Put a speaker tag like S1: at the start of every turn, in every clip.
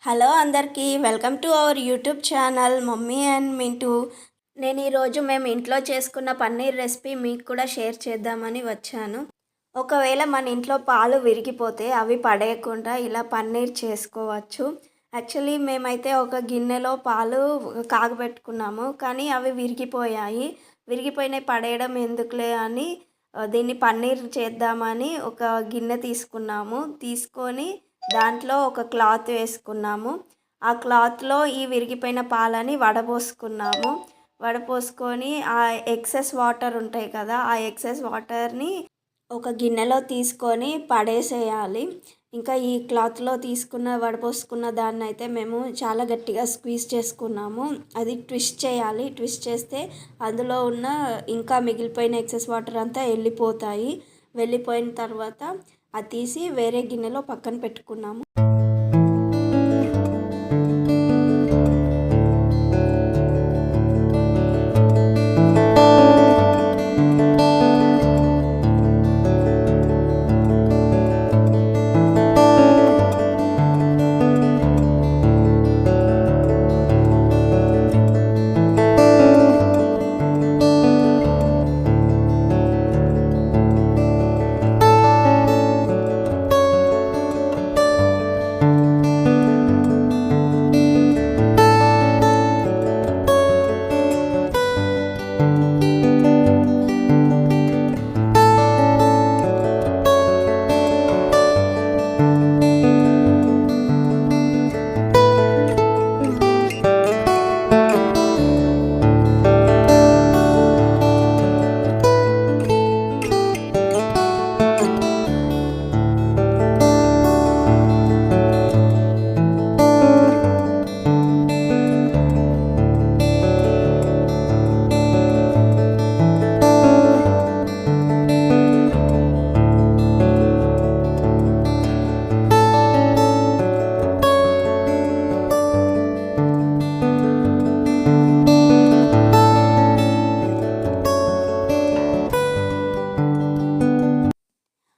S1: Hello అందరికీ welcome to our YouTube channel mummy and Mintu. నేను ఈరోజు మేము ఇంట్లో చేసుకున్న పన్నీర్ రెసిపీ మీకు కూడా షేర్ చేద్దామని వచ్చాను. ఒకవేళ మన ఇంట్లో పాలు విరిగిపోతే అవి పడేయకుండా ఇలా పన్నీర్ చేసుకోవచ్చు. యాక్చువల్లీ మేమైతే ఒక గిన్నెలో పాలు కాగబెట్టుకున్నాము, కానీ అవి విరిగిపోయాయి. విరిగిపోయినాయి పడేయడం ఎందుకులే అని దీన్ని పన్నీర్ చేద్దామని ఒక గిన్నె తీసుకొని దాంట్లో ఒక క్లాత్ వేసుకున్నాము. ఆ క్లాత్లో ఈ విరిగిపోయిన పాలని వడపోసుకొని ఆ ఎక్సెస్ వాటర్ ఉంటాయి కదా, ఆ ఎక్సెస్ వాటర్ని ఒక గిన్నెలో తీసుకొని పడేసేయాలి. ఇంకా ఈ క్లాత్లో వడపోసుకున్న దాన్ని అయితే మేము చాలా గట్టిగా స్క్వీజ్ చేసుకున్నాము. అది ట్విస్ట్ చేయాలి. ట్విస్ట్ చేస్తే అందులో ఉన్న ఇంకా మిగిలిపోయిన ఎక్సెస్ వాటర్ అంతా వెళ్ళిపోయిన తర్వాత అది తీసి వేరే గిన్నెలో పక్కన పెట్టుకున్నాము.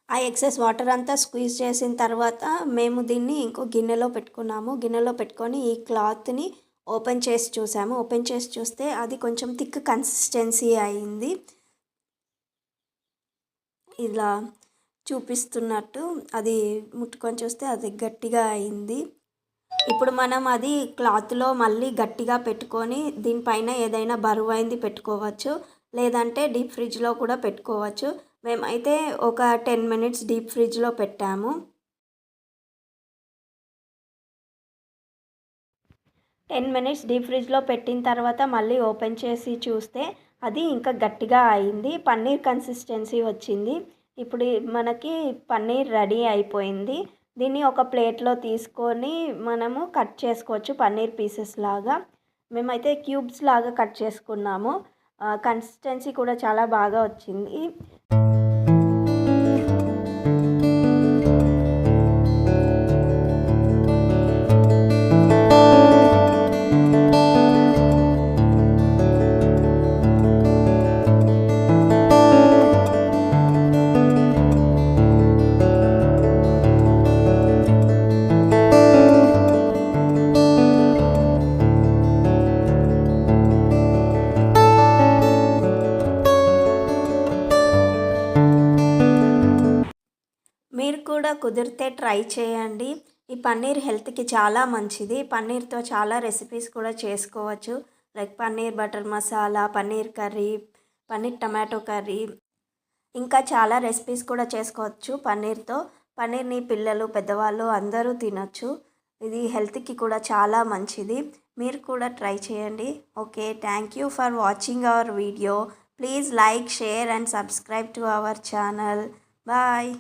S1: ఆ ఎక్సెస్ వాటర్ అంతా స్క్వీజ్ చేసిన తర్వాత మేము దీన్ని ఇంకో గిన్నెలో పెట్టుకున్నాము. గిన్నెలో పెట్టుకొని ఈ క్లాత్ని ఓపెన్ చేసి చూసాము. ఓపెన్ చేసి చూస్తే అది కొంచెం థిక్ కన్సిస్టెన్సీ అయింది. ఇలా చూపిస్తున్నట్టు అది ముట్టుకొని చూస్తే అది గట్టిగా అయింది. ఇప్పుడు మనం అది క్లాత్లో మళ్ళీ గట్టిగా పెట్టుకొని దీనిపైన ఏదైనా బరువైంది పెట్టుకోవచ్చు, లేదంటే డీప్ ఫ్రిడ్జ్లో కూడా పెట్టుకోవచ్చు. మేమైతే ఒక 10 మినిట్స్ డీప్ ఫ్రిడ్జ్లో పెట్టాము. 10 మినిట్స్ డీప్ ఫ్రిడ్జ్లో పెట్టిన తర్వాత మళ్ళీ ఓపెన్ చేసి చూస్తే అది ఇంకా గట్టిగా అయింది. పన్నీర్ కన్సిస్టెన్సీ వచ్చింది. ఇప్పుడు మనకి పన్నీర్ రెడీ అయిపోయింది. దీన్ని ఒక ప్లేట్లో తీసుకొని మనము కట్ చేసుకోవచ్చు పన్నీర్ పీసెస్ లాగా. మేమైతే క్యూబ్స్ లాగా కట్ చేసుకున్నాము. కన్సిస్టెన్సీ కూడా చాలా బాగా వచ్చింది. మీరు కూడా కుదిరితే ట్రై చేయండి. ఈ పన్నీర్ హెల్త్కి చాలా మంచిది. పన్నీర్తో చాలా రెసిపీస్ కూడా చేసుకోవచ్చు. Like paneer butter masala, paneer curry, paneer tomato curry, ఇంకా చాలా రెసిపీస్ కూడా చేసుకోవచ్చు పన్నీర్తో. పన్నీర్ని పిల్లలు, పెద్దవాళ్ళు అందరూ తినచ్చు. ఇది హెల్త్కి కూడా చాలా మంచిది. మీరు కూడా ట్రై చేయండి. Okay, thank you for watching our video. Please like, share and subscribe to our channel. Bye.